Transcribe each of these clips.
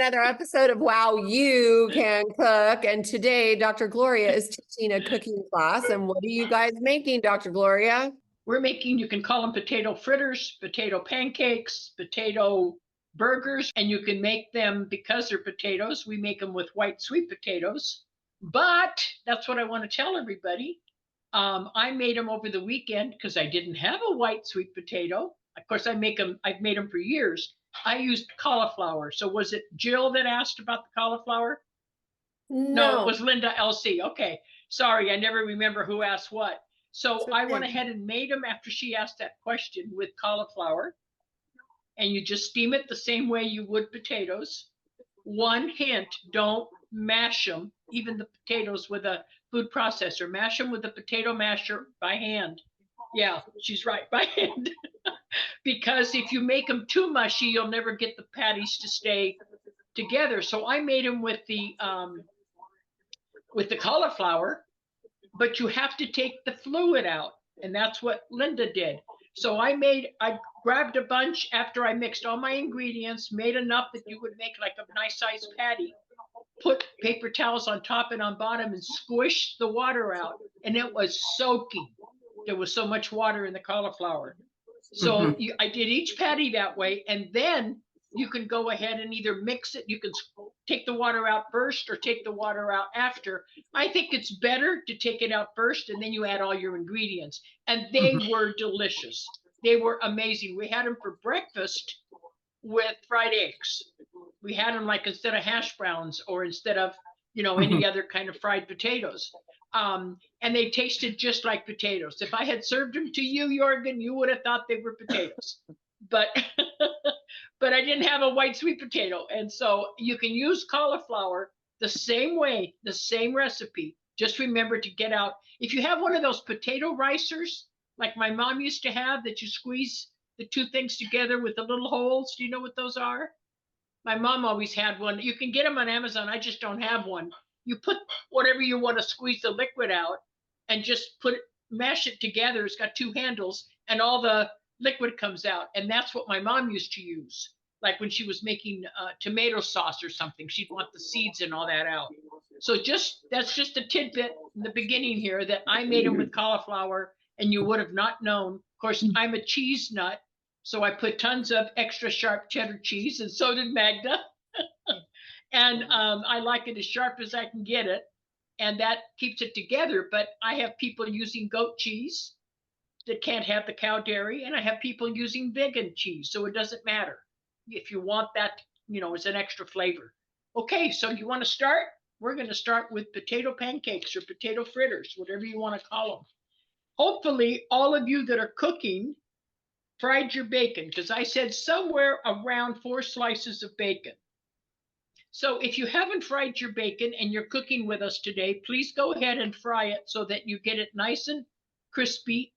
another episode of Wow You Can Cook. And today, Dr. Gloria is teaching a cooking class. And what are you guys making, Dr. Gloria? We're making, you can call them potato fritters, potato pancakes, potato burgers, and you can make them because they're potatoes. We make them with white sweet potatoes. But that's what I want to tell everybody. I made them over the weekend because I didn't have a white sweet potato. Of course, I've made them for years. I used cauliflower. So was it Jill that asked about the cauliflower? No, it was Linda LC. Okay. Sorry, I never remember who asked what. So okay. I went ahead and made them after she asked that question with cauliflower. And you just steam it the same way you would potatoes. One hint, don't mash them, even the potatoes with a food processor. Mash them with a potato masher by hand. Yeah, she's right, by hand. Because if you make them too mushy, you'll never get the patties to stay together. So I made them with the cauliflower, but you have to take the fluid out, and that's what Linda did. So I grabbed a bunch after I mixed all my ingredients, made enough that you would make like a nice sized patty, put paper towels on top and on bottom and squished the water out, and it was soaking. There was so much water in the cauliflower. So I did each patty that way, and then you can go ahead and either mix it. You can take the water out first or take the water out after. I think it's better to take it out first, and then you add all your ingredients. And they were delicious. They were amazing. We had them for breakfast with fried eggs. We had them like instead of hash browns or instead of, any other kind of fried potatoes. And they tasted just like potatoes. If I had served them to you, Jorgen, you would have thought they were potatoes. But but I didn't have a white sweet potato. And so you can use cauliflower the same way, the same recipe. Just remember to get out. If you have one of those potato ricers, like my mom used to have, that you squeeze the two things together with the little holes. Do you know what those are? My mom always had one. You can get them on Amazon. I just don't have one. You put whatever you want to squeeze the liquid out and just mash it together. It's got two handles and all the liquid comes out. And that's what my mom used to use. Like when she was making tomato sauce or something, she'd want the seeds and all that out. So that's just a tidbit in the beginning here that I made them with cauliflower and you would have not known. Of course, I'm a cheese nut. So I put tons of extra sharp cheddar cheese, and so did Magda. And I like it as sharp as I can get it. And that keeps it together. But I have people using goat cheese that can't have the cow dairy. And I have people using vegan cheese. So it doesn't matter if you want that, as an extra flavor. Okay, so you want to start? We're going to start with potato pancakes or potato fritters, whatever you want to call them. Hopefully, all of you that are cooking fried your bacon, because I said somewhere around 4 slices of bacon. So if you haven't fried your bacon and you're cooking with us today, please go ahead and fry it so that you get it nice and crispy.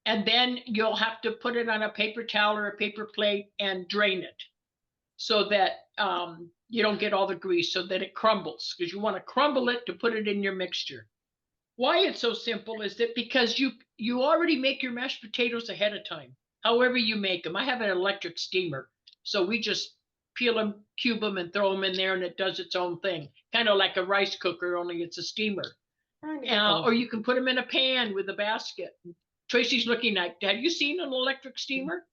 And then you'll have to put it on a paper towel or a paper plate and drain it so that you don't get all the grease, so that it crumbles, because you want to crumble it to put it in your mixture. Why it's so simple is that because you already make your mashed potatoes ahead of time. However you make them. I have an electric steamer, so we just peel them, cube them, and throw them in there, and it does its own thing. Kind of like a rice cooker, only it's a steamer. Or you can put them in a pan with a basket. Tracy's looking at, have you seen an electric steamer?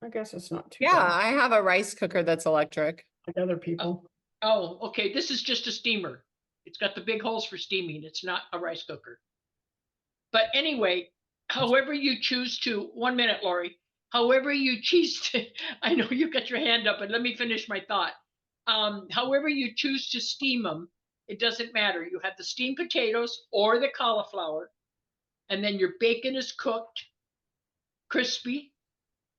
I guess it's not too Yeah, bad. I have a rice cooker that's electric. Like other people. Oh, okay. This is just a steamer. It's got the big holes for steaming. It's not a rice cooker. But anyway, however you choose to, 1 minute, Lori. However you choose to, I know you've got your hand up, but let me finish my thought. However you choose to steam them, it doesn't matter. You have the steamed potatoes or the cauliflower, and then your bacon is cooked, crispy,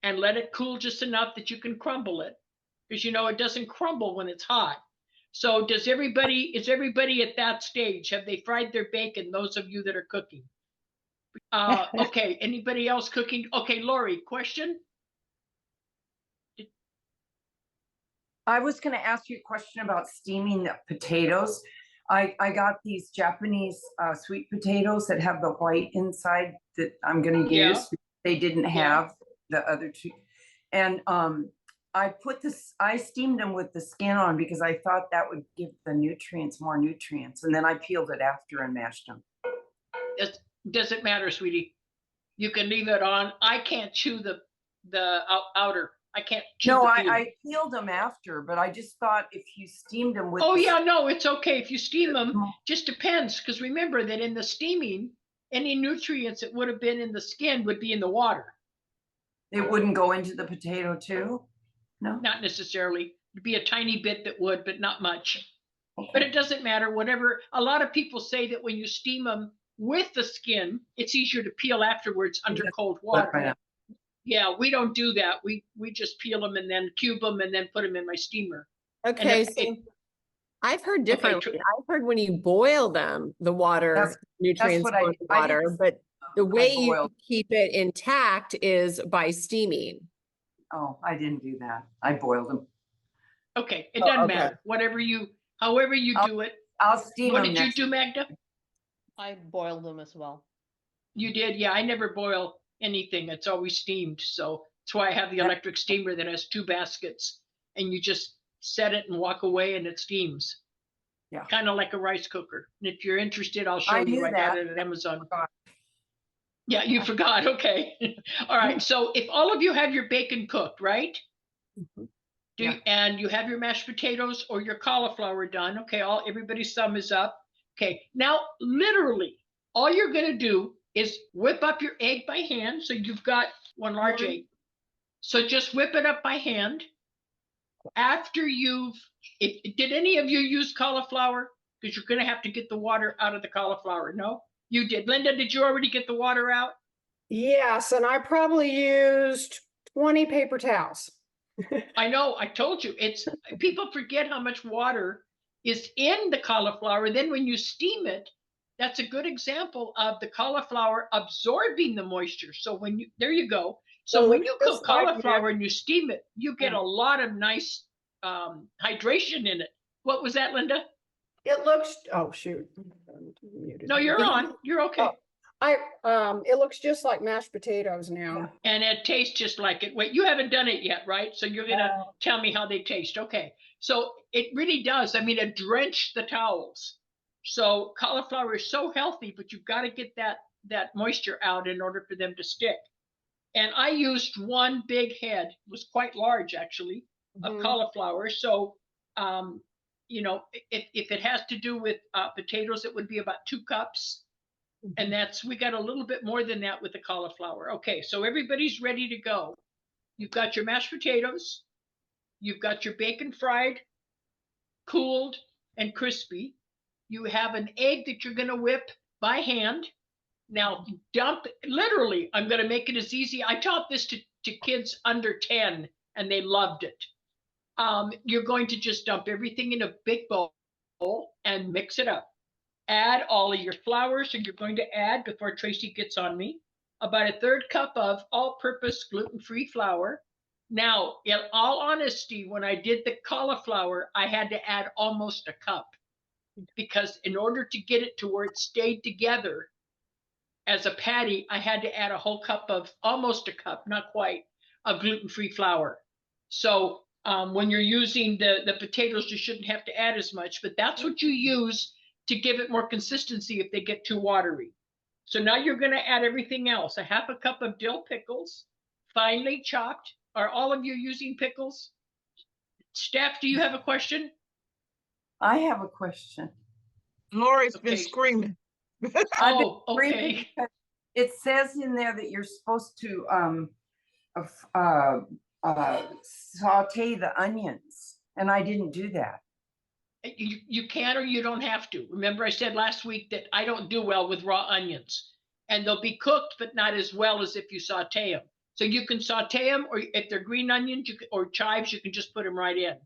and let it cool just enough that you can crumble it, because it doesn't crumble when it's hot. So is everybody at that stage? Have they fried their bacon, those of you that are cooking? Okay, anybody else cooking? Okay, Lori, question? I was going to ask you a question about steaming the potatoes. I got these Japanese sweet potatoes that have the white inside that I'm going to use. They didn't have the other two. And I steamed them with the skin on because I thought that would give the nutrients more nutrients. And then I peeled it after and mashed them. Doesn't matter, sweetie. You can leave it on. I can't chew the outer. I can't chew No, the I peel. peeled them after, but I just thought if you steamed them with Oh the yeah, no, it's okay if you steam them. Mhm. Just depends, because remember that in the steaming, any nutrients that would have been in the skin would be in the water. it wouldn't go into the potato too? No? Not necessarily. It'd be a tiny bit that would, but not much. Okay. But it doesn't matter. Whatever. A lot of people say that when you steam them with the skin, it's easier to peel afterwards under cold water. Right. Yeah, we don't do that. We just peel them and then cube them and then put them in my steamer. Okay, if so it- I've heard differently. tr- I've heard when you boil them, the water That's nutrients what go in the water, didn't- but the way you boiled. keep it intact is by steaming. Oh, I didn't do that. I boiled them. Okay, it Oh, doesn't okay. matter. However you do it. I'll steam What them did you next. do, Magda? I boiled them as well. You did? Yeah, I never boil anything. It's always steamed. So that's why I have the electric steamer that has 2 baskets, and you just set it and walk away and it steams. Yeah. Kind of like a rice cooker. And if you're interested, I'll show I you. knew I got that. it at Amazon. Forgot. Yeah, you forgot. Okay. All right. So if all of you have your bacon cooked, right? And you have your mashed potatoes or your cauliflower done. Okay, everybody's thumb is up. Okay, now literally all you're gonna do is whip up your egg by hand. So you've got 1 large egg. So just whip it up by hand. After did any of you use cauliflower? Because you're gonna have to get the water out of the cauliflower. No? You did. Linda, did you already get the water out? Yes, and I probably used 20 paper towels. I know, I told you, people forget how much water is in the cauliflower. Then when you steam it, that's a good example of the cauliflower absorbing the moisture. So there you go. So Well, when look you at this cook slide here. cauliflower and you steam it, you get a lot of nice hydration in it. What was that, Linda? It looks, oh shoot. I'm muted. No, you're on, you're okay. It looks just like mashed potatoes now. And it tastes just like it. Wait, you haven't done it yet, right? So you're gonna tell me how they taste. Okay. So it really does. I mean, it drenched the towels. So cauliflower is so healthy, but you've got to get that moisture out in order for them to stick. And I used 1 big head, it was quite large actually, of cauliflower. So, you know, if it has to do with potatoes, it would be about 2 cups. And we got a little bit more than that with the cauliflower. Okay, so everybody's ready to go. You've got your mashed potatoes. You've got your bacon fried, cooled, and crispy. You have an egg that you're going to whip by hand. Now, literally, I'm going to make it as easy. I taught this to kids under 10, and they loved it. You're going to just dump everything in a big bowl and mix it up. Add all of your flour. So you're going to add, before Tracy gets on me, about a 1/3 cup of all-purpose gluten-free flour. Now, in all honesty, when I did the cauliflower, I had to add almost a cup because in order to get it to where it stayed together as a patty, I had to add a whole cup of, almost a cup, not quite, of gluten-free flour. So when you're using the potatoes, you shouldn't have to add as much, but that's what you use to give it more consistency if they get too watery. So now you're going to add everything else. A 1/2 cup of dill pickles, finely chopped. Are all of you using pickles? Steph, do you have a question? I have a question. Lori's been Okay. screaming. Oh, Screaming okay. because It says in there that you're supposed to saute the onions, and I didn't do that. You can or you don't have to. Remember I said last week that I don't do well with raw onions. And they'll be cooked, but not as well as if you saute them. So you can saute them, or if they're green onions or chives, you can just put them right in.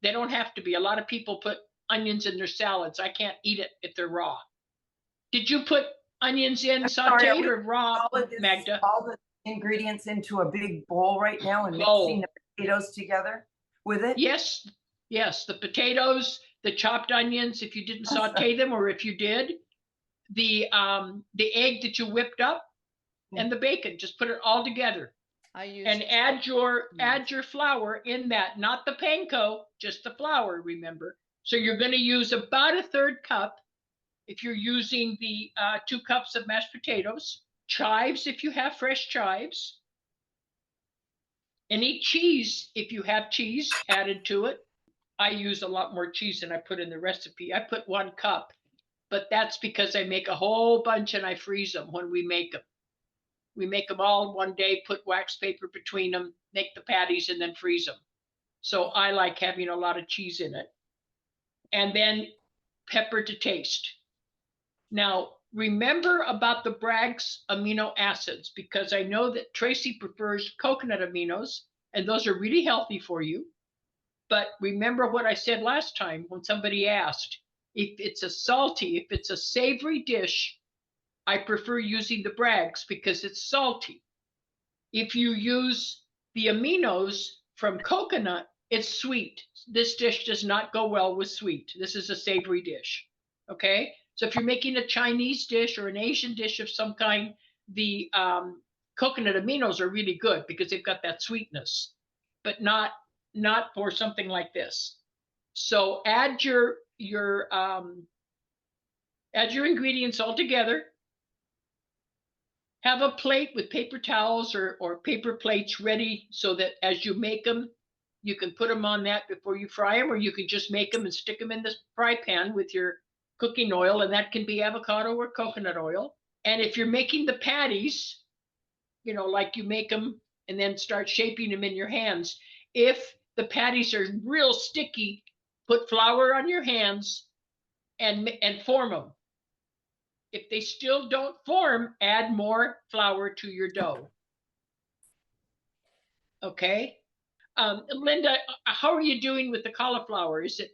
They don't have to be. A lot of people put onions in their salads. I can't eat it if they're raw. Did you put onions in sauteed or raw, Magda? All the ingredients into a big bowl right now and Bowl. mixing the potatoes together with it? Yes, yes, the potatoes, the chopped onions, if you didn't saute them, or if you did, the egg that you whipped up, and the bacon, just put it all together. I use. And add your flour in that, not the panko, just the flour, remember. So you're going to use about a third cup if you're using the 2 cups of mashed potatoes, chives if you have fresh chives, any cheese if you have cheese added to it. I use a lot more cheese than I put in the recipe. I put 1 cup, but that's because I make a whole bunch and I freeze them when we make them. We make them all one day, put wax paper between them, make the patties, and then freeze them. So I like having a lot of cheese in it. And then pepper to taste. Now, remember about the Bragg's amino acids, because I know that Tracy prefers coconut aminos, and those are really healthy for you. But remember what I said last time when somebody asked, if it's a salty, if it's a savory dish, I prefer using the Bragg's because it's salty. If you use the aminos from coconut, it's sweet. This dish does not go well with sweet. This is a savory dish, okay? So if you're making a Chinese dish or an Asian dish of some kind, the coconut aminos are really good because they've got that sweetness, but not for something like this. So add your ingredients all together. Have a plate with paper towels or paper plates ready so that as you make them, you can put them on that before you fry them, or you can just make them and stick them in the fry pan with your cooking oil, and that can be avocado or coconut oil. And if you're making the patties, you know, like you make them and then start shaping them in your hands, if the patties are real sticky, put flour on your hands and form them. If they still don't form, add more flour to your dough. Okay. Linda, how are you doing with the cauliflower? Is it?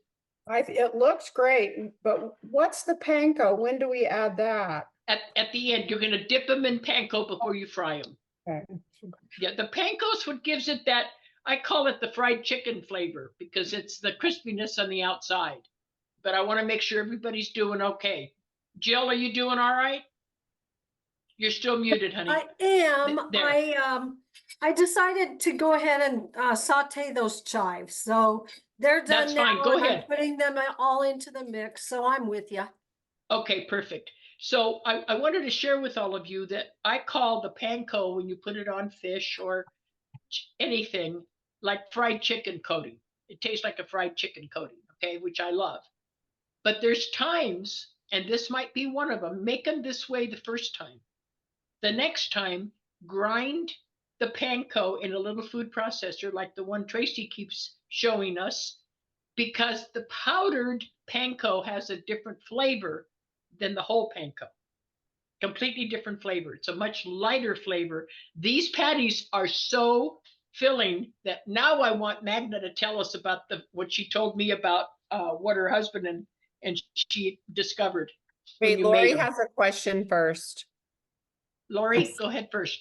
It looks great, but what's the panko? When do we add that? At the end, you're going to dip them in panko before you fry them. Okay. Yeah, the panko's what gives it that, I call it the fried chicken flavor because it's the crispiness on the outside. But I want to make sure everybody's doing okay. Jill, are you doing all right? You're still muted, honey. I am. There. I decided to go ahead and saute those chives. So they're done That's fine. now, Go and I'm ahead. putting them all into the mix. So I'm with you. Okay, perfect. So I wanted to share with all of you that I call the panko, when you put it on fish or anything, like fried chicken coating. It tastes like a fried chicken coating, okay, which I love. But there's times, and this might be one of them, make them this way the first time. The next time, grind the panko in a little food processor like the one Tracy keeps showing us, because the powdered panko has a different flavor than the whole panko. Completely different flavor. It's a much lighter flavor. These patties are so filling that now I want Magna to tell us about what she told me about what her husband and she discovered. Wait, Lori has a question first. Lori, Yes. go ahead first.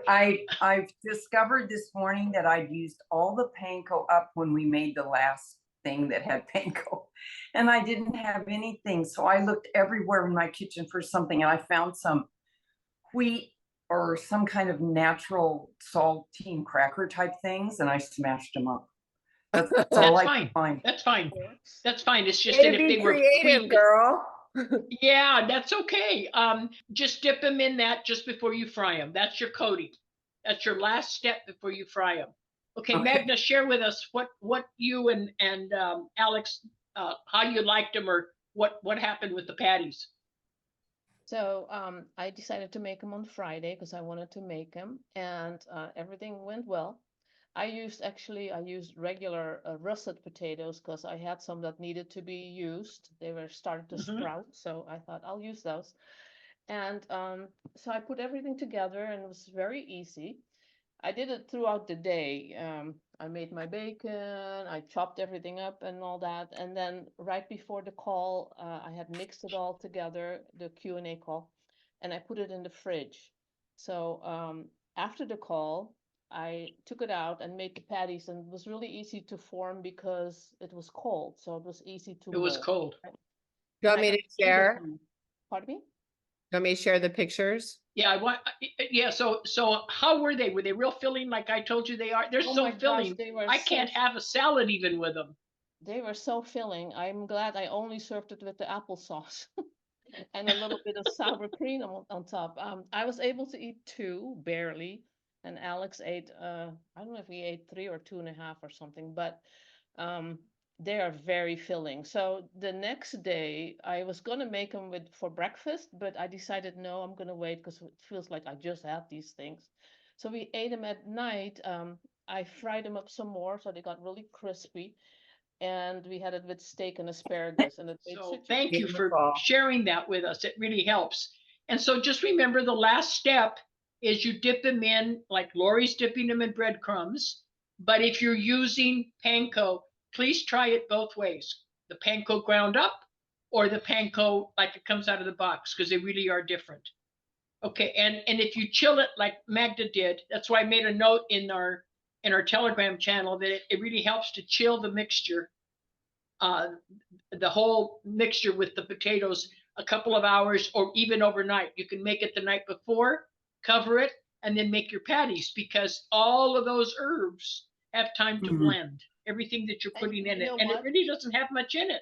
I've discovered this morning that I'd used all the panko up when we made the last thing that had panko, and I didn't have anything. So I looked everywhere in my kitchen for something, and I found some wheat or some kind of natural saltine cracker type things, and I smashed them up. That's all I fine. could find. That's fine. That's fine. It's just Way that to if be they were creative, wheat, girl. yeah, that's okay. Just dip them in that just before you fry them. That's your coating. That's your last step before you fry them. Okay, Okay. Magna, share with us what you and Alex, how you liked them, or what happened with the patties. So I decided to make them on Friday because I wanted to make them, and everything went well. I used regular russet potatoes because I had some that needed to be used. They were starting to sprout, so I thought I'll use those. And so I put everything together, and it was very easy. I did it throughout the day. I made my bacon, I chopped everything up and all that. And then right before the call, I had mixed it all together, the Q&A call, and I put it in the fridge. So after the call, I took it out and made the patties, and it was really easy to form because it was cold. So it was easy to It was mold. cold. Do you want me to share? Pardon me? Want me to share the pictures? Yeah, yeah, so how were they? Were they real filling like I told you they are? They're Oh so my gosh, filling. they were I so can't have a salad even with them. They were so filling. I'm glad I only served it with the applesauce and a little bit of sour cream on top. I was able to eat two, barely, and Alex ate, I don't know if he ate 3 or 2.5 or something, but they are very filling. So the next day, I was gonna make them for breakfast, but I decided no, I'm gonna wait because it feels like I just had these things. So we ate them at night. I fried them up some more, so they got really crispy, and we had it with steak and asparagus, and it made So such a thank you for Beautiful. sharing that with us. It really helps. And so just remember the last step is you dip them in, like Lori's dipping them in breadcrumbs. But if you're using panko, please try it both ways. The panko ground up or the panko like it comes out of the box, because they really are different. Okay, and if you chill it like Magda did, that's why I made a note in our Telegram channel that it really helps to chill the mixture, the whole mixture with the potatoes a couple of hours or even overnight. You can make it the night before, cover it, and then make your patties, because all of those herbs have time to blend everything that you're And putting in you it, know and it what? really doesn't have much in it.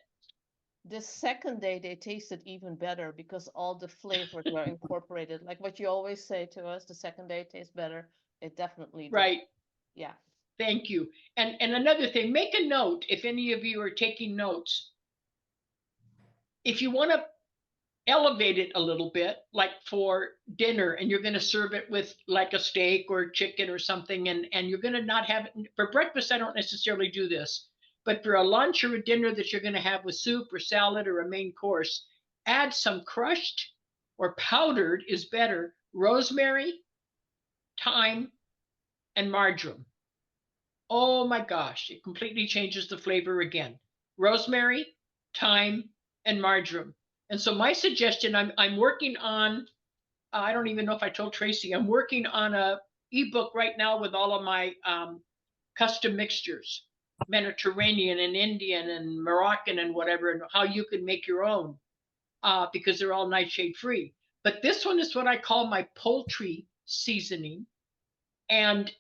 The second day they tasted even better because all the flavors were incorporated. Like what you always say to us, the second day tastes better. It definitely did. Right. Yeah. Thank you. And another thing, make a note if any of you are taking notes. If you want to elevate it a little bit, like for dinner, and you're going to serve it with like a steak or chicken or something, and you're going to not have it for breakfast. I don't necessarily do this, but for a lunch or a dinner that you're going to have with soup or salad or a main course, add some crushed or powdered is better rosemary, thyme, and marjoram. Oh my gosh, it completely changes the flavor again. Rosemary, thyme, and marjoram. And so my suggestion, I'm working on, I don't even know if I told Tracy, I'm working on a ebook right now with all of my custom mixtures, Mediterranean and Indian and Moroccan and whatever, and how you can make your own, because they're all nightshade free. But this one is what I call my poultry seasoning. And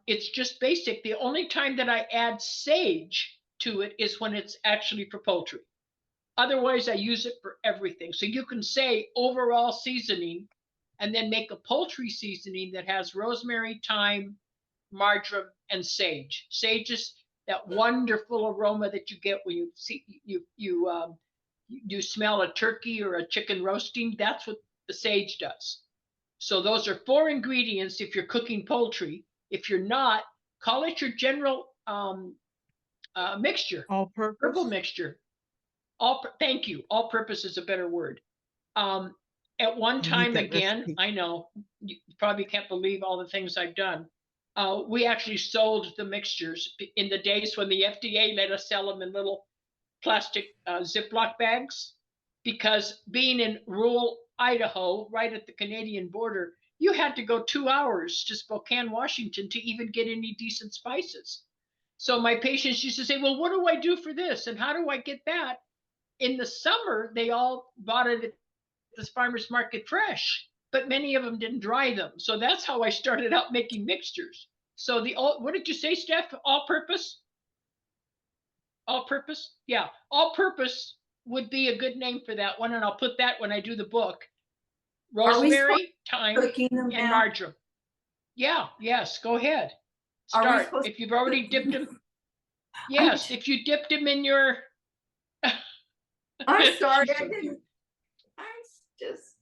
it's just basic. The only time that I add sage to it is when it's actually for poultry. Otherwise, I use it for everything. So you can say overall seasoning and then make a poultry seasoning that has rosemary, thyme, marjoram, and sage. Sage is that wonderful aroma that you get when you see you smell a turkey or a chicken roasting. That's what the sage does. So those are 4 ingredients if you're cooking poultry. If you're not, call it your general mixture, herbal mixture. Thank you. All purpose is a better word. At one time, again, I know you probably can't believe all the things I've done. We actually sold the mixtures in the days when the FDA let us sell them in little plastic Ziploc bags, because being in rural Idaho, right at the Canadian border, you had to go 2 hours to Spokane, Washington to even get any decent spices. So my patients used to say, well, what do I do for this? And how do I get that? In the summer, they all bought it at this farmer's market fresh, but many of them didn't dry them. So that's how I started out making mixtures. So what did you say, Steph? All purpose? All purpose? Yeah, all purpose would be a good name for that one, and I'll put that when I do the book. Rosemary, thyme, and marjoram. Yeah, yes, go ahead. Start. If you've already dipped them. Yes, if you dipped them in your. I'm sorry, I didn't. I'm just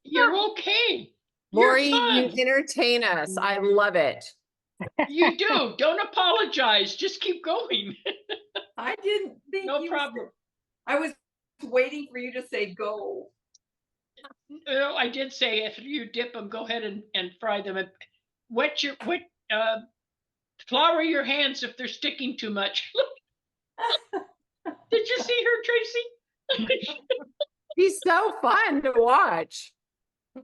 You're okay. Lori, you You're fine. entertain us. I love it. You do. Don't apologize. Just keep going. I didn't think No you problem. I was waiting for you to say go. No, I did say if you dip them, go ahead and fry them. And flour your hands if they're sticking too much. Did you see her, Tracy? She's so fun to watch.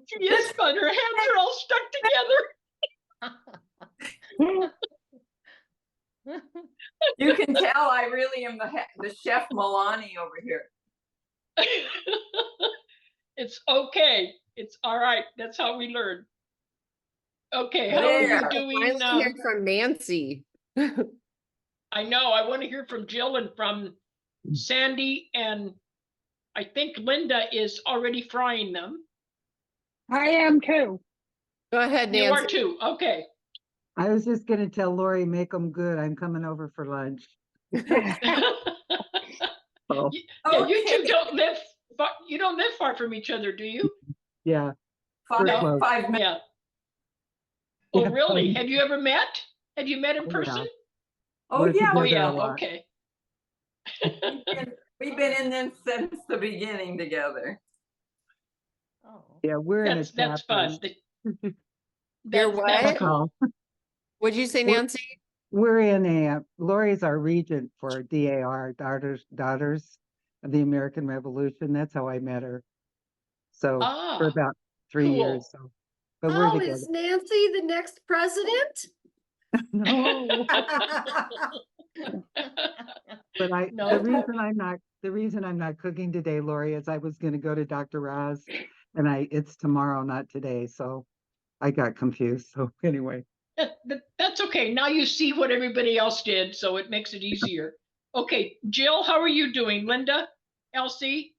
She is fun. Her hands are all stuck together. You can tell I really am the chef Milani over here. It's okay. It's all right. That's how we learn. Okay, how are There. you doing? Finally hear from Nancy. I know, I want to hear from Jill and from Sandy, and I think Linda is already frying them. I am too. Go ahead, You are Nancy. too, okay. I was just gonna tell Lori, make them good. I'm coming over for lunch. Oh, Yeah, you two Okay. don't live, you don't live far from each other, do you? yeah. Five, We're close. 5 minutes. Yeah. Oh, Yeah, really? fine. Have you ever met? Have you met in Oh, yeah. person? Oh, We're yeah. Oh, together yeah, a lot. okay. We've been in this since the beginning together. Oh, Yeah, we're in a That's fun. chapter. You're That's what? cool. What'd you say, We're- Nancy? We're in Lori's our regent for DAR, Daughters of the American Revolution. That's how I met her. So for Ah, about 3 cool. years. So, but we're Oh, together. is Nancy the next president? No, but No. the reason I'm not cooking today, Lori, is I was going to go to Dr. Roz, and it's tomorrow, not today. So I got confused. So anyway. That's okay. Now you see what everybody else did, so it makes it easier. Okay, Jill, how are you doing? Linda, Elsie?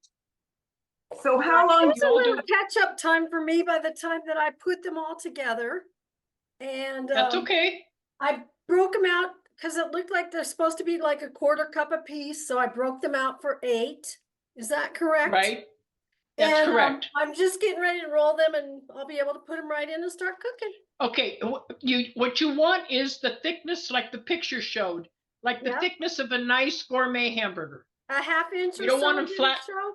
So how long It's a all little do- catch-up time for me by the time that I put them all together. And That's okay. I broke them out because it looked like they're supposed to be like a quarter cup a piece, so I broke them out for 8. Is that correct? Right? That's And correct. I'm just getting ready to roll them, and I'll be able to put them right in and start cooking. Okay, what you want is the thickness like the picture showed, like the Yeah. thickness of a nice gourmet hamburger. A half inch You or don't so. want 'em did it flat. show?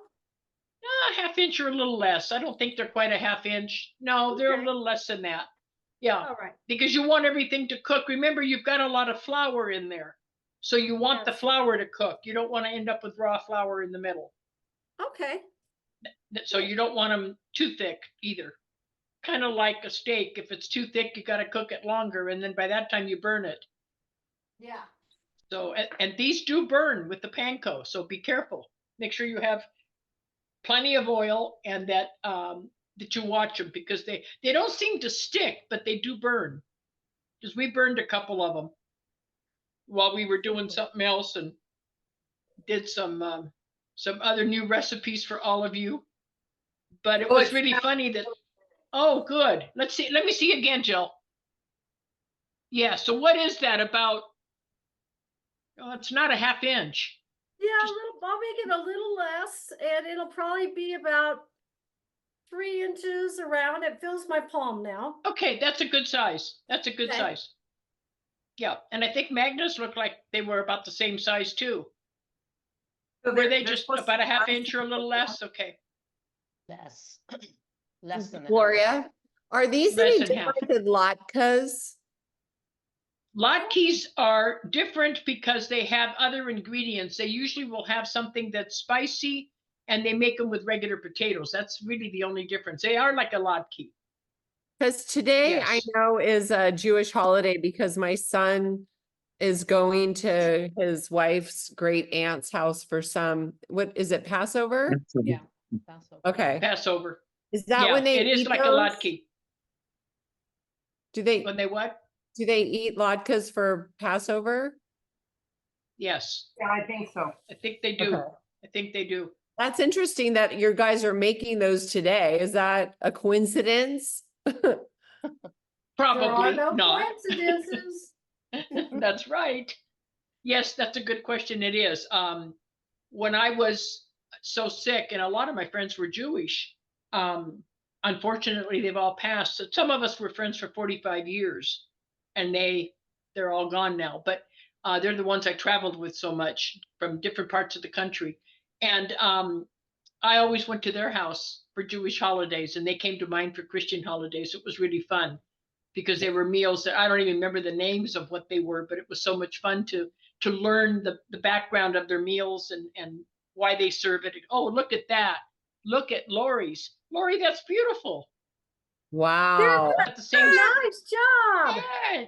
A half inch or a little less. I don't think they're quite a half inch. No, they're Okay. a little less than that. Yeah, All right. because you want everything to cook. Remember, you've got a lot of flour in there. So you want the Yes. flour to cook. You don't want to end up with raw flour in the middle. Okay. So you don't want them too thick either. Kind of like a steak. If it's too thick, you got to cook it longer. And then by that time you burn it. Yeah. So, and these do burn with the panko. So be careful. Make sure you have plenty of oil and that, that you watch them because they don't seem to stick, but they do burn. Because we burned a couple of them while we were doing something else and did some other new recipes for all of you. But it Oh, was it's really funny that, oh, good. Let's see. Let me see again, Jill. Yeah. So what is that about? Oh, it's not a half inch. Yeah, Just- I'll make it a little less, and it'll probably be about 3 inches around. It fills my palm now. Okay, that's a good size. That's a good Okay. size. Yeah, and I think Magnus looked like they were about the same size too. So Were they're- they they're just supposed to about a be half nice inch or a little less? Okay. less, less than a half. Gloria, are these Less any than half. different than latkes? Latkes are different because they have other ingredients. They usually will have something that's spicy and they make them with regular potatoes. That's really the only difference. They are like a latke. Because today I Yes. know is a Jewish holiday because my son is going to his wife's great aunt's house for what is it, Passover? Yeah. Passover. Okay. Passover. Is that Yeah, when they it is eat like a those? latke. Do they When they what? eat latkes for Passover? Yes, Yeah, I think so. I think they do. Okay. I think they do. That's interesting that your guys are making those today. Is that a coincidence? Probably There are no not. coincidences. That's right. Yes, that's a good question. It is. When I was so sick, and a lot of my friends were Jewish, unfortunately, they've all passed. So some of us were friends for 45 years, and they're all gone now. But they're the ones I traveled with so much from different parts of the country. And I always went to their house for Jewish holidays, and they came to mine for Christian holidays. It was really fun because they were meals that I don't even remember the names of what they were, but it was so much fun to learn the background of their meals and why they serve it. Oh, look at that. Look at Lori's. Lori, that's beautiful. Wow. Got the same. Nice job. Yeah.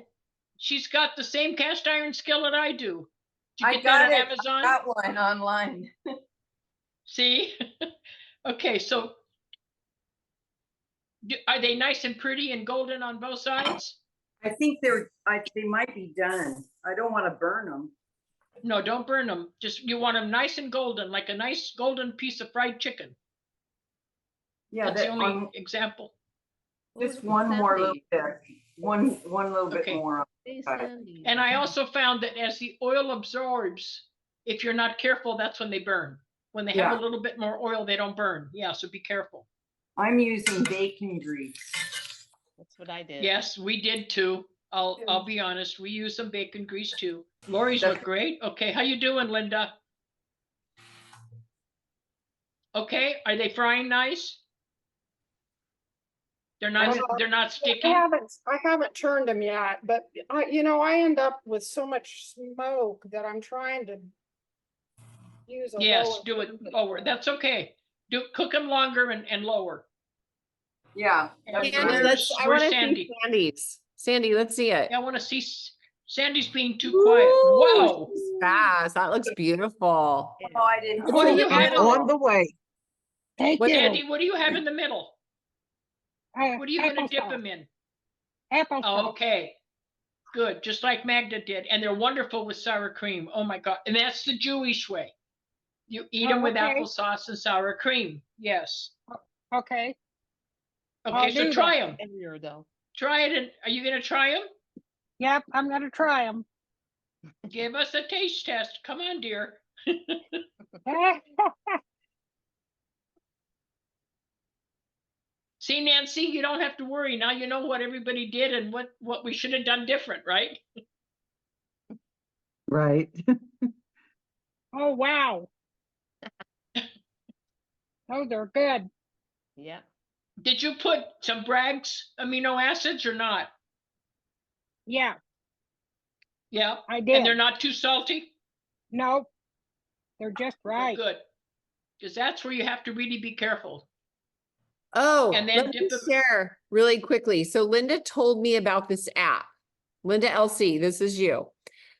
She's got the same cast iron skillet I do. Did you I get got that on it. Amazon? Got one online. See? Okay, so Are they nice and pretty and golden on both sides? I think they might be done. I don't want to burn them. No, don't burn them. Just, you want them nice and golden, like a nice golden piece of fried chicken. Yeah, That's the that only example. just one more little bit. One little bit Okay. more. Hey, Got it. Sandy. And I also found that as the oil absorbs, if you're not careful, that's when they burn. When they have Yeah. a little bit more oil, they don't burn. Yeah, so be careful. I'm using bacon grease. That's what I did. Yes, we did too. I'll be honest. We use some bacon grease too. Lori's look great. Okay, how you doing, Linda? Okay, are they frying nice? They're not. They're not sticky. I haven't turned them yet, but I end up with so much smoke that I'm trying to use a Yes, lower do it temperature. lower. That's okay. Cook them longer and lower. Yeah. And that's Sandy, right. where's I want to see Sandy? Sandy's. Sandy, let's see it. Yeah, I want to see Sandy's being too quiet. Woo, Wow. she's fast. That looks beautiful. Oh, I didn't. What do see you it. have in On the way. Thank What- you. Sandy, what do you have in the middle? What are you going to dip Applesauce. them in? Applesauce. Oh, okay. Good. Just like Magda did. And they're wonderful with sour cream. Oh my God. And that's the Jewish way. You eat them with okay. applesauce and sour cream. Yes. Okay. Okay, I'll so do try that. them. Everywhere though. Try it. And are you going to try them? Yep, I'm gonna try them. Give us a taste test. Come on, dear. See, Nancy, you don't have to worry. Now you know what everybody did and what we should have done different, right? Right. Oh, wow. Those are good. Yeah. Did you put some Bragg's amino acids or not? Yeah, Yeah. I And did. they're not too salty? Nope. They're just Oh, right. good. Because that's where you have to really be careful. Oh, And then let me dip them- share really quickly. So Linda told me about this app. Linda LC, this is you.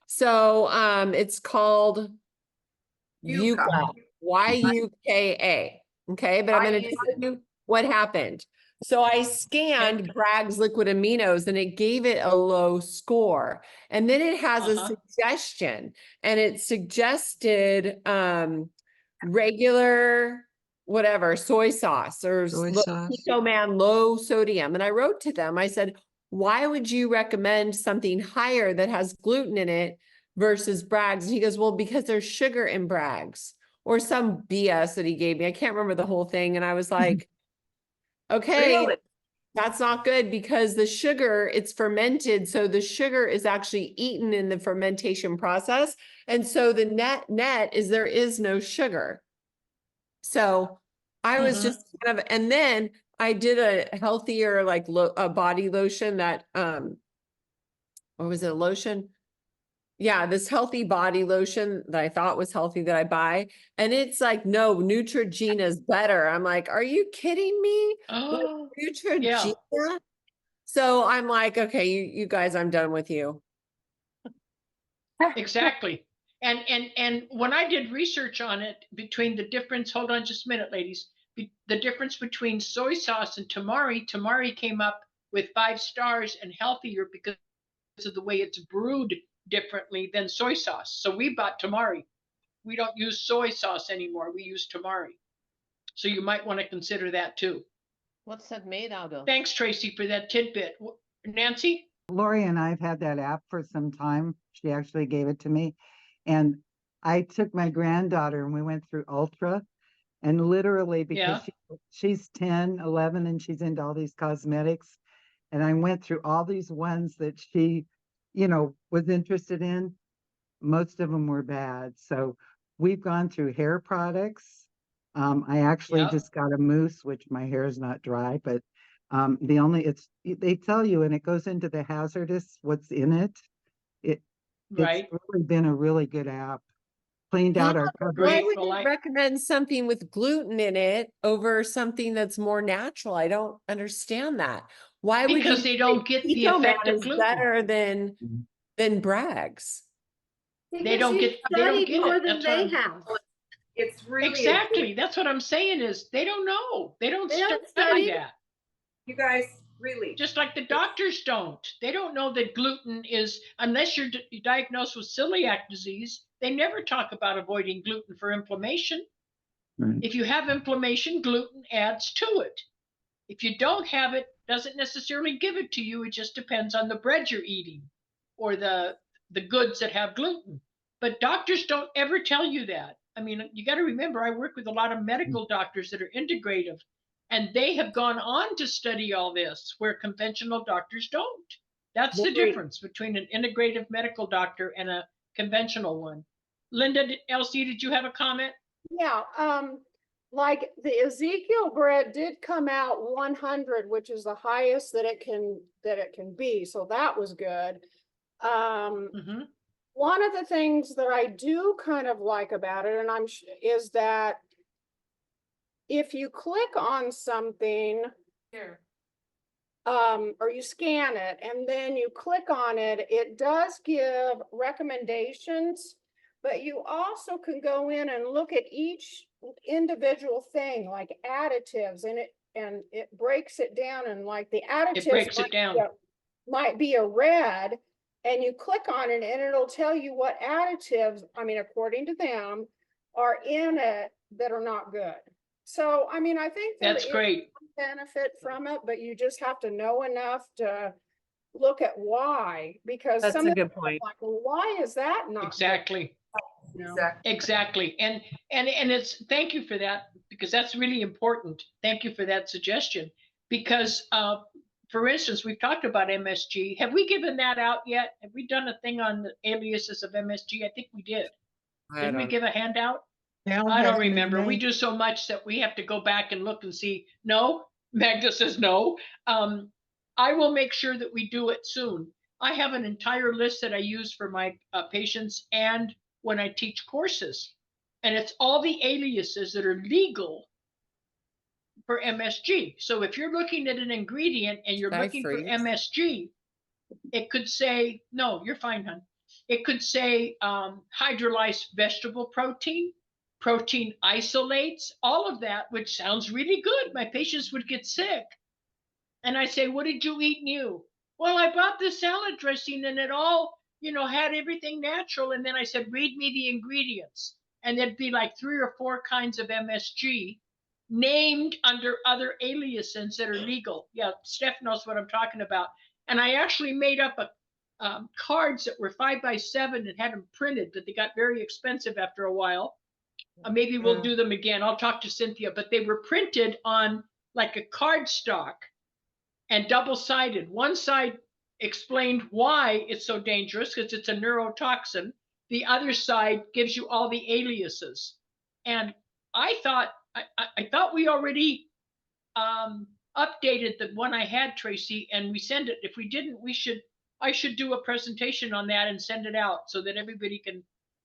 So it's called Yucca. Yucca, Y-U-K-A. Okay, but I'm I going to use tell you what happened. So I scanned Bragg's liquid aminos and it gave it a low score. And then it has a suggestion, and it suggested regular whatever soy sauce or keto man low sodium. And I wrote to them, I said, why would you recommend something higher that has gluten in it versus Bragg's? And he goes, well, because there's sugar in Bragg's, or some BS that he gave me. I can't remember the whole thing. And I was like, okay, Really? that's not good, because the sugar, it's fermented. So the sugar is actually eaten in the fermentation process. And so the net is there is no sugar. So I was just kind of, and then I did a healthier, like a body lotion that, what was it, a lotion? Yeah, this healthy body lotion that I thought was healthy that I buy. And it's like, no, Neutrogena is better. I'm like, are you kidding me? Oh, Neutrogena? So I'm like, okay, you guys, I'm done with you. exactly. And when I did research on it, between the difference, hold on just a minute, ladies, the difference between soy sauce and tamari came up with 5 stars and healthier because of the way it's brewed differently than soy sauce. So we bought tamari. We don't use soy sauce anymore. We use tamari. So you might want to consider that too. What's that made out of? Thanks, Tracy, for that tidbit. Nancy? Lori and I've had that app for some time. She actually gave it to me. And I took my granddaughter and we went through Ultra, and literally because she's 10, 11, and she's into all these cosmetics. And I went through all these ones that she, was interested in. Most of them were bad. So we've gone through hair products. I actually just got a mousse, which my hair is not dry, but they tell you, and it goes into the hazardous, what's in it. It's really been a really good app. Cleaned out our Why cupboard. would you recommend something with gluten in it over something that's more natural? I don't understand that. Why would Because you they don't get the effect of is gluten. better than Bragg's? They don't get more it. than That's what they I'm- have. It's really Exactly. That's what I'm saying is they don't know. They don't They don't study study. that. You guys, really. Just like the doctors don't. They don't know that gluten is, unless you're diagnosed with celiac disease, they never talk about avoiding gluten for inflammation. Right. If you have inflammation, gluten adds to it. If you don't have it, doesn't necessarily give it to you. It just depends on the bread you're eating or the goods that have gluten. But doctors don't ever tell you that. I mean, you got to remember, I work with a lot of medical doctors that are integrative, and they have gone on to study all this where conventional doctors don't. That's the difference between an integrative medical doctor and a conventional one. Linda, Elsie, did you have a comment? Yeah, like the Ezekiel bread did come out 100, which is the highest that it can be. So that was good. Mm-hmm. One of the things that I do kind of like about it, and is that if you click on something Here. or you scan it and then you click on it, it does give recommendations, but you also can go in and look at each individual thing like additives, and it breaks it down, and like the additives It breaks it down. might be a red, and you click on it and it'll tell you what additives, I mean, according to them, are in it that are not good. So, I mean, I think That's great. benefit from it, but you just have to know enough to look at why, because That's some a of good point. like, well, why is that not good? Exactly. You know? Exactly. And it's, thank you for that, because that's really important. Thank you for that suggestion. Because for instance, we've talked about MSG. Have we given that out yet? Have we done a thing on the aliases of MSG? I think we did. Didn't we give a handout? I don't remember. We do so much that we have to go back and look and see. No, Magda says no. I will make sure that we do it soon. I have an entire list that I use for my patients and when I teach courses. And it's all the aliases that are legal for MSG. So if you're looking at an ingredient and you're looking for MSG, it could say, no, you're fine, hon. It could say hydrolyzed vegetable protein, protein isolates, all of that, which sounds really good. My patients would get sick. And I say, what did you eat new? Well, I bought this salad dressing and it all, had everything natural. And then I said, read me the ingredients. And there'd be like 3 or 4 kinds of MSG named under other aliases that are legal. Yeah, Steph knows what I'm talking about. And I actually made up cards that were 5 by 7 and had them printed, but they got very expensive after a while. Maybe we'll do them again. I'll talk to Cynthia, but they were printed on like a card stock and double-sided. One side explained why it's so dangerous because it's a neurotoxin. The other side gives you all the aliases. And I thought we already updated the one I had, Tracy, and we send it. If we didn't, I should do a presentation on that and send it out so that everybody can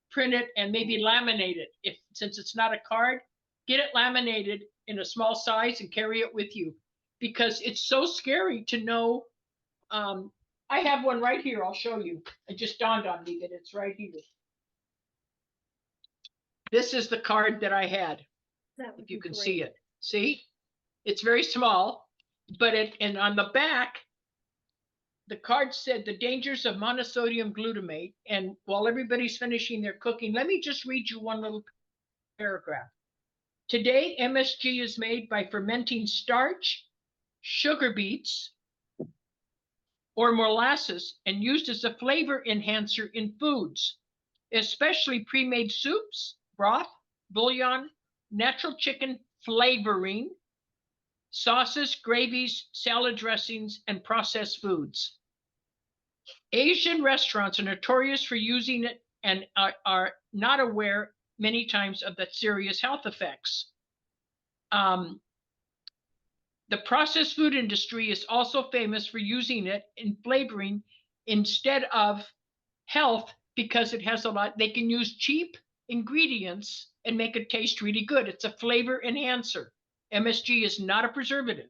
print it and maybe laminate it. Since it's not a card, get it laminated in a small size and carry it with you, because it's so scary to know. I have one right here. I'll show you. It just dawned on me that it's right here. This is the card that I had. If you can see it. See? It's very small, but and on the back, the card said the dangers of monosodium glutamate. And while everybody's finishing their cooking, let me just read you one little paragraph. Today, MSG is made by fermenting starch, sugar beets, or molasses and used as a flavor enhancer in foods, especially pre-made soups, broth, bouillon, natural chicken flavoring, sauces, gravies, salad dressings, and processed foods. Asian restaurants are notorious for using it and are not aware many times of the serious health effects. The processed food industry is also famous for using it in flavoring instead of health because it has a lot. They can use cheap ingredients and make it taste really good. It's a flavor enhancer. MSG is not a preservative.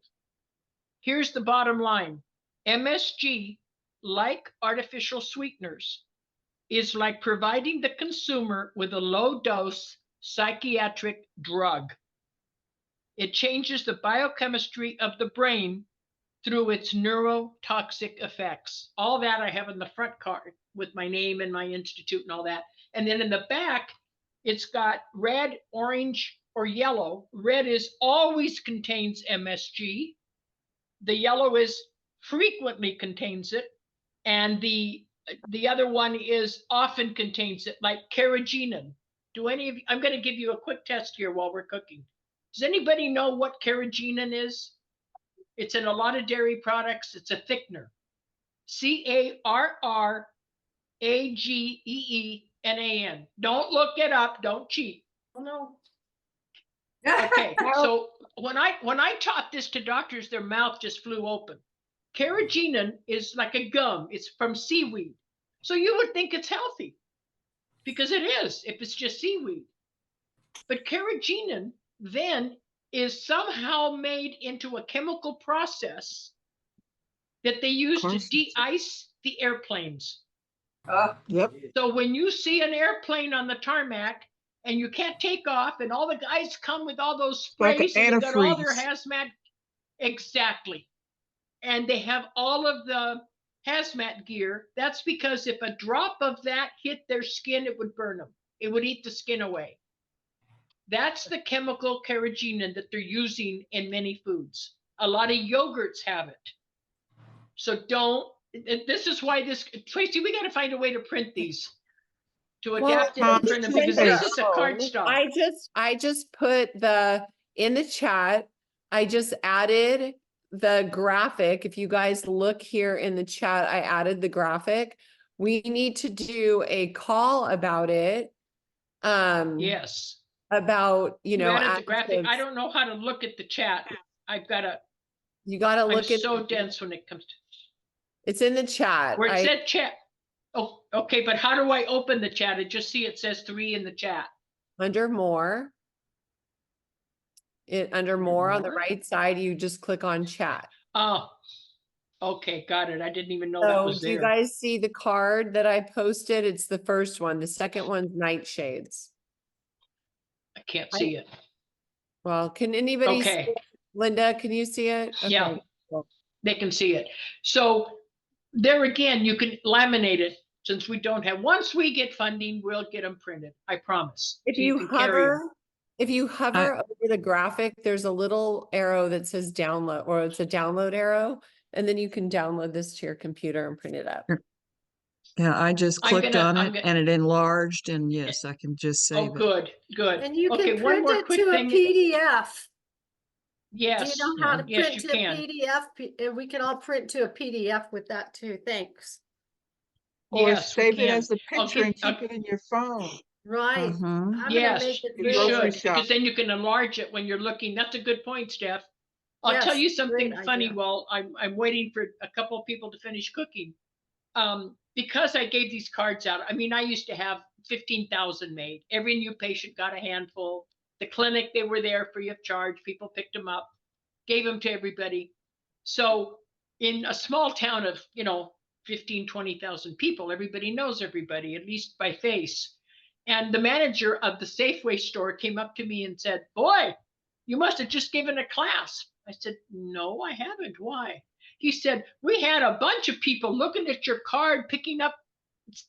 Here's the bottom line. MSG, like artificial sweeteners, is like providing the consumer with a low-dose psychiatric drug. It changes the biochemistry of the brain through its neurotoxic effects. All that I have in the front card with my name and my institute and all that. And then in the back, it's got red, orange, or yellow. Red is always contains MSG. The yellow is frequently contains it. And the other one is often contains it, like carrageenan. Do any of you, I'm going to give you a quick test here while we're cooking. Does anybody know what carrageenan is? It's in a lot of dairy products. It's a thickener. CARRAGEENAN. Don't look it up. Don't cheat. Oh, no. Okay, so when I taught this to doctors, their mouth just flew open. Carrageenan is like a gum. It's from seaweed. So you would think it's healthy because it is if it's just seaweed. But carrageenan then is somehow made into a chemical process that they use to de-ice the airplanes. Yep. So when you see an airplane on the tarmac and you can't take off and all the guys come with all those sprays and they got all their hazmat, exactly. And they have all of the hazmat gear. That's because if a drop of that hit their skin, it would burn them. It would eat the skin away. That's the chemical carrageenan that they're using in many foods. A lot of yogurts have it. So don't, this is why this, Tracy, we got to find a way to print these, to adapt it and print them because this is a card stock. I just put in the chat, I just added the graphic. If you guys look here in the chat, I added the graphic. We need to do a call about it. Yes. About, you know, added the graphic. I don't know how to look at the chat. I've got to. You got to look at. So dense when it comes to. It's in the chat. Where it said chat. Oh, okay. But how do I open the chat? I just see it says 3 in the chat. Under more. Under more on the right side, you just click on chat. Oh, okay. Got it. I didn't even know that was there. Do you guys see the card that I posted? It's the first one. The second one's nightshades. I can't see it. Well, can anybody see it? Linda, can you see it? Okay. Yeah, they can see it. So there again, you can laminate it since we don't have, once we get funding, we'll get them printed. I promise. If you hover over the graphic, there's a little arrow that says download, or it's a download arrow, and then you can download this to your computer and print it up. Yeah, I just clicked on it and it enlarged, and yes, I can just save it. Good, good. And you can print it to a PDF. Yes. Do you know how to yes, print to a PDF? We can all print to a PDF with that too. Thanks. Or yes, save it as a picture and keep it in your phone. Right. Yes, you should, because then you can enlarge it when you're looking. That's a good point, Steph. I'll tell you something funny while I'm waiting for a couple of people to finish cooking. Because I gave these cards out, I mean, I used to have 15,000 made. Every new patient got a handful. The clinic, they were there free of charge. People picked them up, gave them to everybody. So in a small town of, 15, 20,000 people, everybody knows everybody, at least by face. And the manager of the Safeway store came up to me and said, "Boy, you must have just given a class." I said, "No, I haven't. Why?" He said, "We had a bunch of people looking at your card, picking up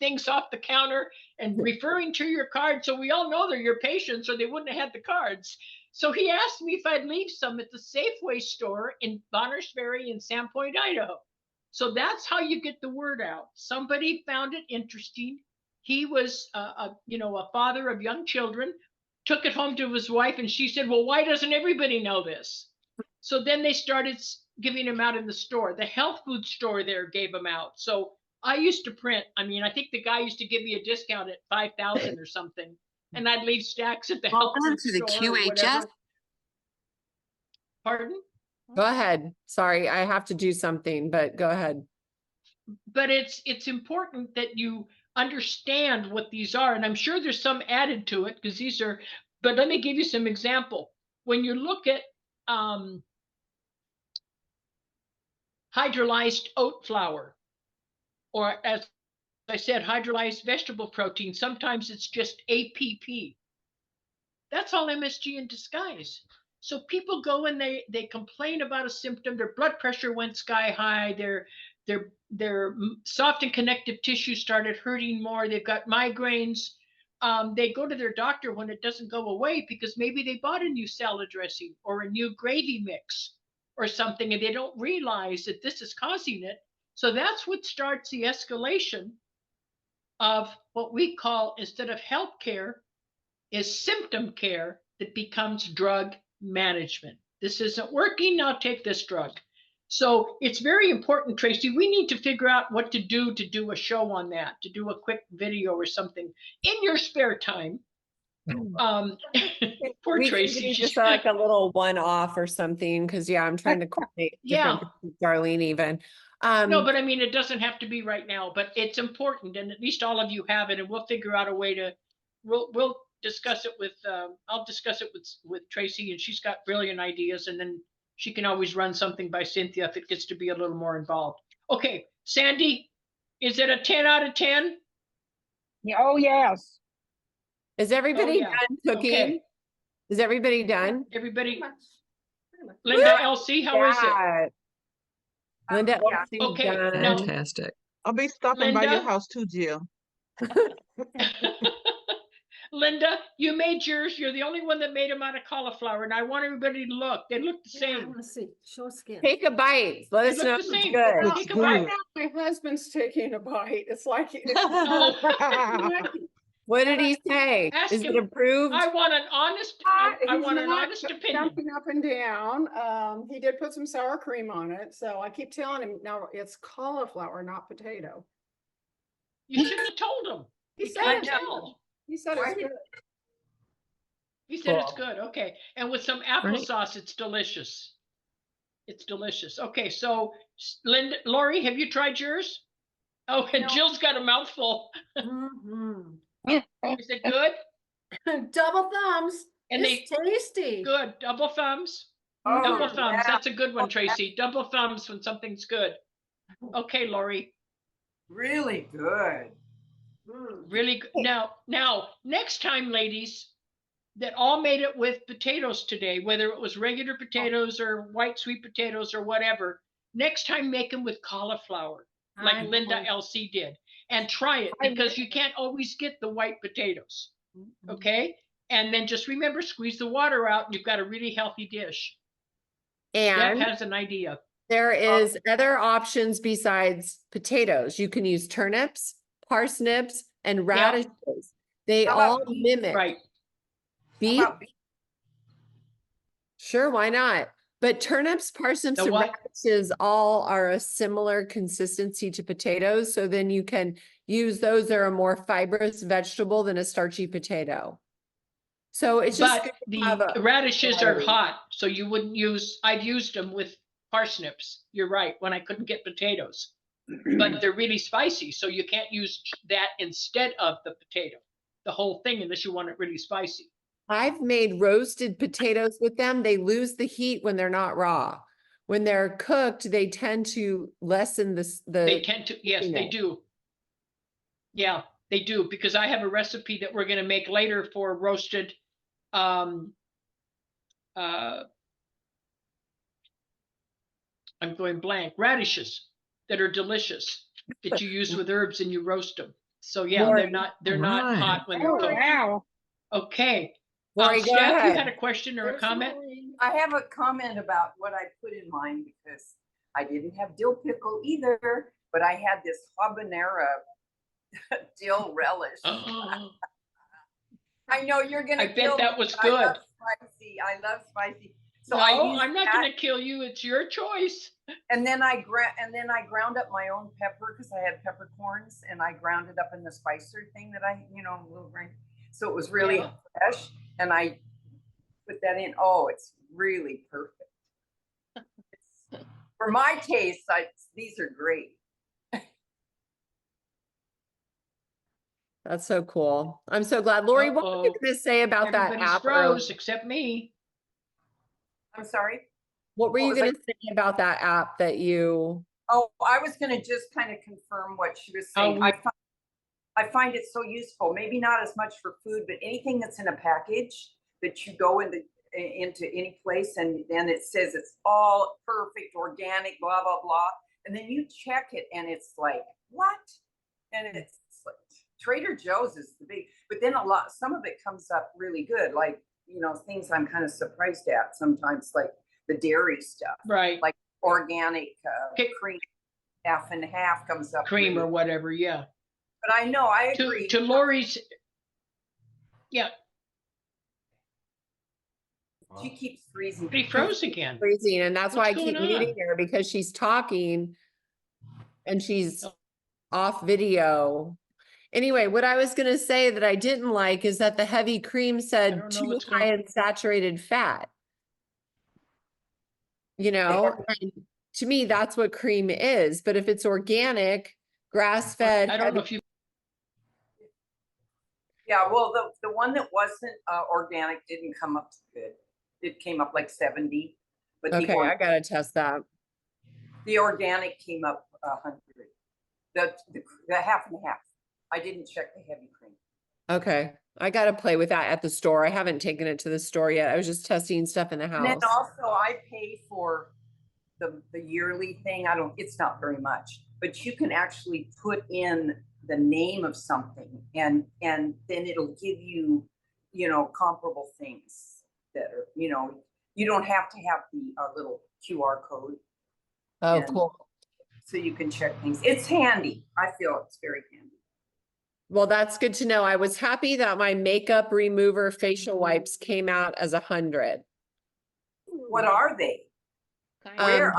things off the counter and referring to your card. So we all know they're your patients or they wouldn't have had the cards." So he asked me if I'd leave some at the Safeway store in Bonners Ferry in Sandpoint, Idaho. So that's how you get the word out. Somebody found it interesting. He was, a father of young children, took it home to his wife, and she said, "Well, why doesn't everybody know this?" So then they started giving them out in the store. The health food store there gave them out. So I used to print. I mean, I think the guy used to give me a discount at 5,000 or something, and I'd leave stacks at the health food store. Welcome to the QHS. Pardon? Go ahead. Sorry, I have to do something, but go ahead. But it's important that you understand what these are, and I'm sure there's some added to it because these are. But let me give you some example. When you look at hydrolyzed oat flour, or as I said, hydrolyzed vegetable protein, sometimes it's just APP. That's all MSG in disguise. So people go and they complain about a symptom. Their blood pressure went sky high. Their soft and connective tissue started hurting more. They've got migraines. They go to their doctor when it doesn't go away because maybe they bought a new salad dressing or a new gravy mix or something, and they don't realize that this is causing it. So that's what starts the escalation of what we call, instead of health care, is symptom care that becomes drug management. This isn't working, now take this drug. So it's very important, Tracy. We need to figure out what to do a show on that, to do a quick video or something in your spare time. Poor We Tracy. can do just like a little one-off or something, because I'm trying to coordinate different with Darlene even. No, but I mean, it doesn't have to be right now, but it's important, and at least all of you have it, and we'll figure out a way to, we'll discuss it with, I'll discuss it with Tracy, and she's got brilliant ideas, and then she can always run something by Cynthia if it gets to be a little more involved. Okay, Sandy, is it a 10 out of 10? Yeah, oh, yes. Is everybody yeah. done cooking? Okay. Is everybody done? Everybody, Linda, Elsie, how is it? Linda, Yeah. Elsie, Okay, done. now- Fantastic. I'll be stopping by your Linda? house too, Jill. Linda, you made yours. You're the only one that made them out of cauliflower, and I want everybody to look. They look the Yeah, I same. wanna see, show skin. Take a bite. Let They us look know the if it's same. good. It's Take a bite. good. My husband's taking a bite. It's like. What did he say? Ask Is it him. approved? I want an honest. I He's want an not honest opinion. Jumping up and down. He did put some sour cream on it, so I keep telling him, now it's cauliflower, not potato. You shouldn't have told him. He You said can't it. tell. He said Why it's did- good. He said it's Cool. good. Okay, and with some Great. applesauce, it's delicious. It's delicious. Okay, so Linda, Lori, have you tried yours? Oh, and No. Jill's got a mouthful. Mhm. Is it good? Double thumbs. And It's tasty. good. Double thumbs. Oh, Double thumbs. yeah. That's a good one, Tracy. Double thumbs when something's good. Okay, Lori. Really good. Really good. Now, next time, ladies, that all made it with potatoes today, whether it was regular potatoes or white sweet potatoes or whatever, next time make them with cauliflower, like I'm Linda going- LC did, and try it because you can't always get the white potatoes. Okay. And then just remember, squeeze the water out and you've got a really healthy dish. Deb And has an idea. there is other options besides potatoes. You can use turnips, parsnips, and radishes. They How about all mimic Right. beef. How about beef? Sure, why not? But turnips, parsnips, The and what? radishes all are a similar consistency to potatoes. So then you can use those. They're a more fibrous vegetable than a starchy potato. So it's just But good to have the a radishes are variety. hot, so you wouldn't use, I've used them with parsnips. You're right, when I couldn't get potatoes. But they're really spicy, so you can't use that instead of the potato, the whole thing, unless you want it really spicy. I've made roasted potatoes with them. They lose the heat when they're not raw. When they're cooked, they tend to lessen They tend to, yes, you they know. do. Yeah, they do, because I have a recipe that we're gonna make later for roasted, I'm going blank, radishes that are delicious, that you use with herbs and you roast them. So yeah, Lori. they're not Right. hot when they're Oh, cooked. wow. Okay. Lori, go Steph, you had ahead. a question or a There's comment? Lori. I have a comment about what I put in mine because I didn't have dill pickle either, but I had this habanero dill relish. Oh, I know you're gonna I bet kill that me, was but I love good. spicy. I love spicy. So no, I used I'm not that, gonna kill you. It's your choice. and then I ground up my own pepper because I had peppercorns, and I ground it up in the spicer thing that I, will grind. So it was really Yeah. fresh, and I put that in. Oh, it's really perfect. For my taste, these are great. That's so cool. I'm so glad. Lori, what were you Uh-oh. going to say about that Everybody's app? froze except me. I'm sorry. What were What you was I- going to say about that app that you? Oh, I was going to just kind of confirm what she was Oh, saying. I find it so useful. Maybe not as much for food, but anything that's in a package that you go in into any place, and then it says it's all perfect, organic, blah, blah, blah. And then you check it and it's like, what? And it's like, Trader Joe's is the big, but then some of it comes up really good. Like, you know, things I'm kind of surprised at sometimes, like the dairy stuff. Right. Like organic cream, half and half comes up. Cream really or whatever, yeah. But I know, I agree. To Lori's, yeah. She keeps freezing. He froze again. Freezing, and that's why I What's keep going muting on? her, because she's talking and she's off video. Anyway, what I was gonna say that I didn't like is that the heavy cream said don't know too what's high going- in saturated fat. You know, and to me, that's what cream is. But if it's organic, grass-fed, I don't know if you, Yeah, well, the one that wasn't organic didn't come up good. It came up like 70. But okay, I gotta test that. the organic came up 100. The half and half. I didn't check the heavy cream. Okay, I gotta play with that at the store. I haven't taken it to the store yet. I was just testing stuff in the And house. then also I pay for the yearly thing. It's not very much, but you can actually put in the name of something and then it'll give you, you know, comparable things that are, you know, you don't have to have the little QR code. Oh, and cool. So you can check things. It's handy. I feel it's very handy. Well, that's good to know. I was happy that my makeup remover facial wipes came out as 100. What are they? Where?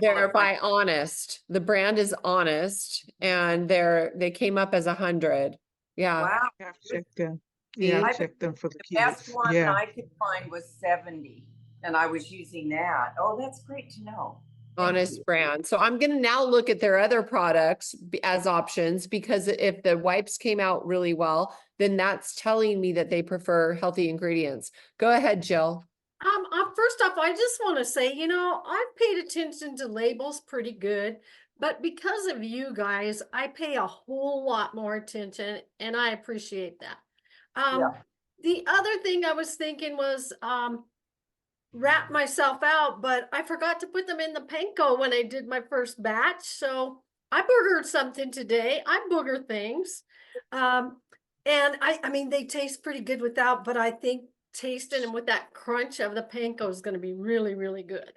They're by Honest. The brand is Honest, and they came up as 100. Yeah. Wow. Yeah, I checked them for the The best kids. one Yeah. I could find was 70, and I was using that. Oh, that's great to know. Thank Honest you. brand. So I'm gonna now look at their other products as options, because if the wipes came out really well, then that's telling me that they prefer healthy ingredients. Go ahead, Jill. First off, I just want to say, you know, I've paid attention to labels pretty good, but because of you guys, I pay a whole lot more attention, and I appreciate that. Yeah. The other thing I was thinking was, wrap myself out, but I forgot to put them in the panko when I did my first batch. So I boogered something today. I booger things. And I mean, they taste pretty good without, but I think tasting them with that crunch of the panko is going to be really, really good.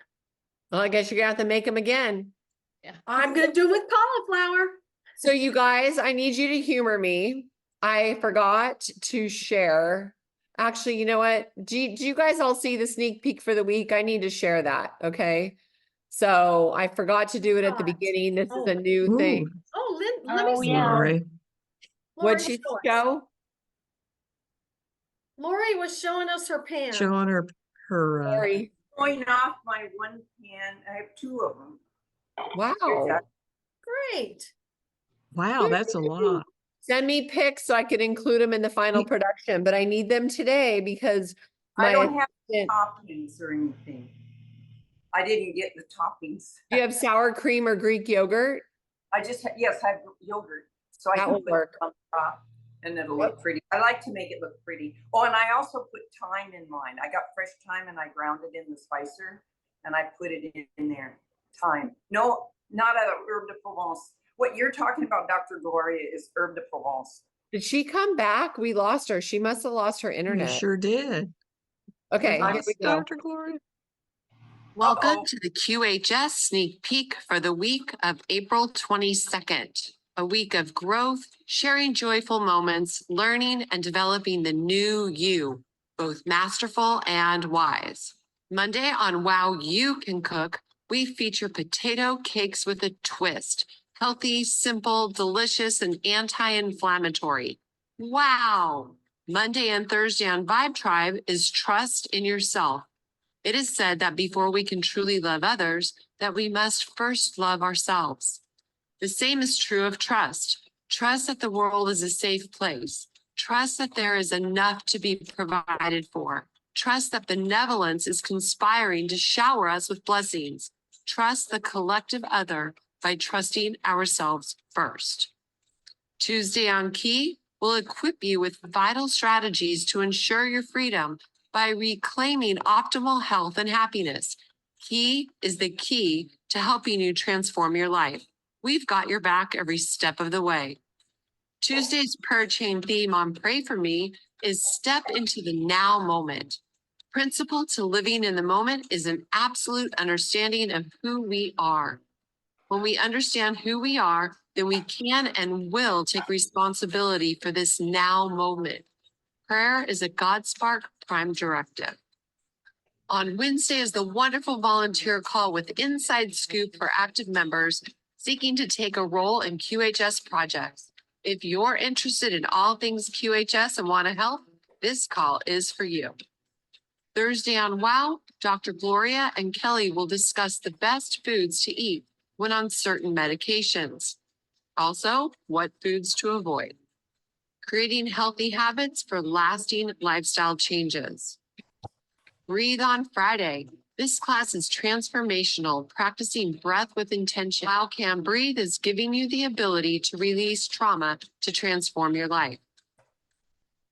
Well, I guess you're gonna have to make them again. Yeah. I'm going to do it with cauliflower. So you guys, I need you to humor me. I forgot to share. Actually, you know what? Do you guys all see the sneak peek for the week? I need to share that, okay? So I forgot to do it at the What? beginning. This is Oh. a new thing. Ooh, Oh, let me Oh, see. yeah. sorry. What'd Lori she show us. show? Lori was showing us her pan. Showing her Sorry. Going off my one pan. I have 2 of them. Wow. Great. wow, that's a lot. Send me pics so I can include them in the final production, but I need them today because I don't have assistant- toppings or anything. I didn't get the toppings. Do you have sour cream or Greek yogurt? I just, yes, I have yogurt. So I That can will put work. it on top and it'll look pretty. I like to make it look pretty. Oh, and I also put thyme in mine. I got fresh thyme and I ground it in the spicer and I put it in there. Thyme. No, not a herb de Provence. What you're talking about, Dr. Gloria, is herb de Provence. Did she come back? We lost her. She must have lost her You internet. sure did. Okay, here Lost we go. Dr. Gloria. Welcome Uh-oh. to the QHS sneak peek for the week of April 22nd. A week of growth, sharing joyful moments, learning and developing the new you, both masterful and wise. Monday on WoW You Can Cook, we feature potato cakes with a twist. Healthy, simple, delicious, and anti-inflammatory. Wow! Monday and Thursday on Vibe Tribe is trust in yourself. It is said that before we can truly love others, that we must first love ourselves. The same is true of trust. Trust that the world is a safe place. Trust that there is enough to be provided for. Trust that benevolence is conspiring to shower us with blessings. Trust the collective other by trusting ourselves first. Tuesday on Key will equip you with vital strategies to ensure your freedom by reclaiming optimal health and happiness. Key is the key to helping you transform your life. We've got your back every step of the way. Tuesday's prayer chain theme on Pray For Me is step into the now moment. Principle to living in the moment is an absolute understanding of who we are. When we understand who we are, then we can and will take responsibility for this now moment. Prayer is a God Spark Prime Directive. On Wednesday is the wonderful volunteer call with Inside Scoop for active members seeking to take a role in QHS projects. If you're interested in all things QHS and want to help, this call is for you. Thursday on WoW, Dr. Gloria and Kelly will discuss the best foods to eat when on certain medications. Also, what foods to avoid. Creating healthy habits for lasting lifestyle changes. Breathe on Friday. This class is transformational, practicing breath with intention. How Can Breathe is giving you the ability to release trauma to transform your life.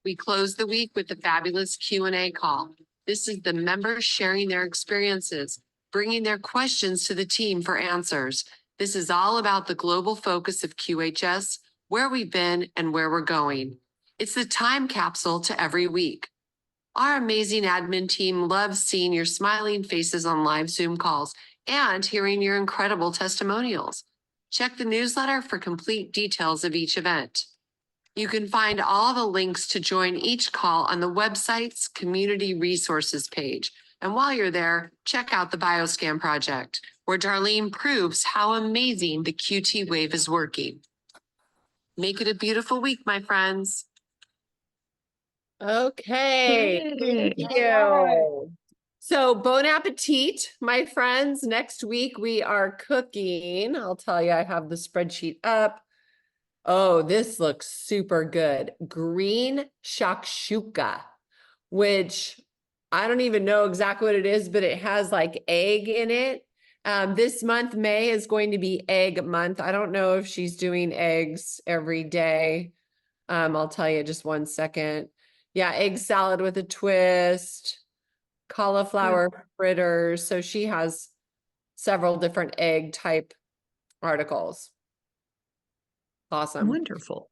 We close the week with the fabulous Q&A call. This is the members sharing their experiences, bringing their questions to the team for answers. This is all about the global focus of QHS, where we've been and where we're going. It's the time capsule to every week. Our amazing admin team loves seeing your smiling faces on live Zoom calls and hearing your incredible testimonials. Check the newsletter for complete details of each event. You can find all the links to join each call on the website's community resources page. And while you're there, check out the Bioscan project, where Darlene proves how amazing the QT Wave is working. Make it a beautiful week, my friends. Okay, thank you. So bon appetit, my friends. Next week we are cooking. I'll tell you, I have the spreadsheet up. Oh, this looks super good. Green shakshuka, which I don't even know exactly what it is, but it has like egg in it. This month, May, is going to be egg month. I don't know if she's doing eggs every day. I'll tell you just one second. Yeah, egg salad with a twist, cauliflower fritters. So she has several different egg type articles. Awesome. Wonderful.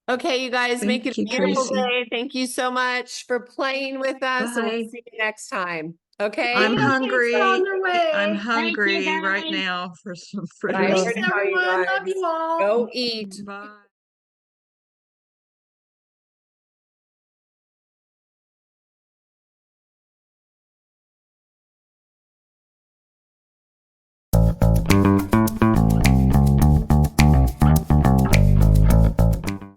Okay, you guys, make it a beautiful day. Thank you so much for playing with us. And we'll see you next time. Okay. I'm hungry. I'm Thank hungry you, right guys. now for some I fritters. already Thanks, know you everyone. guys. Love you all. Go eat. Bye.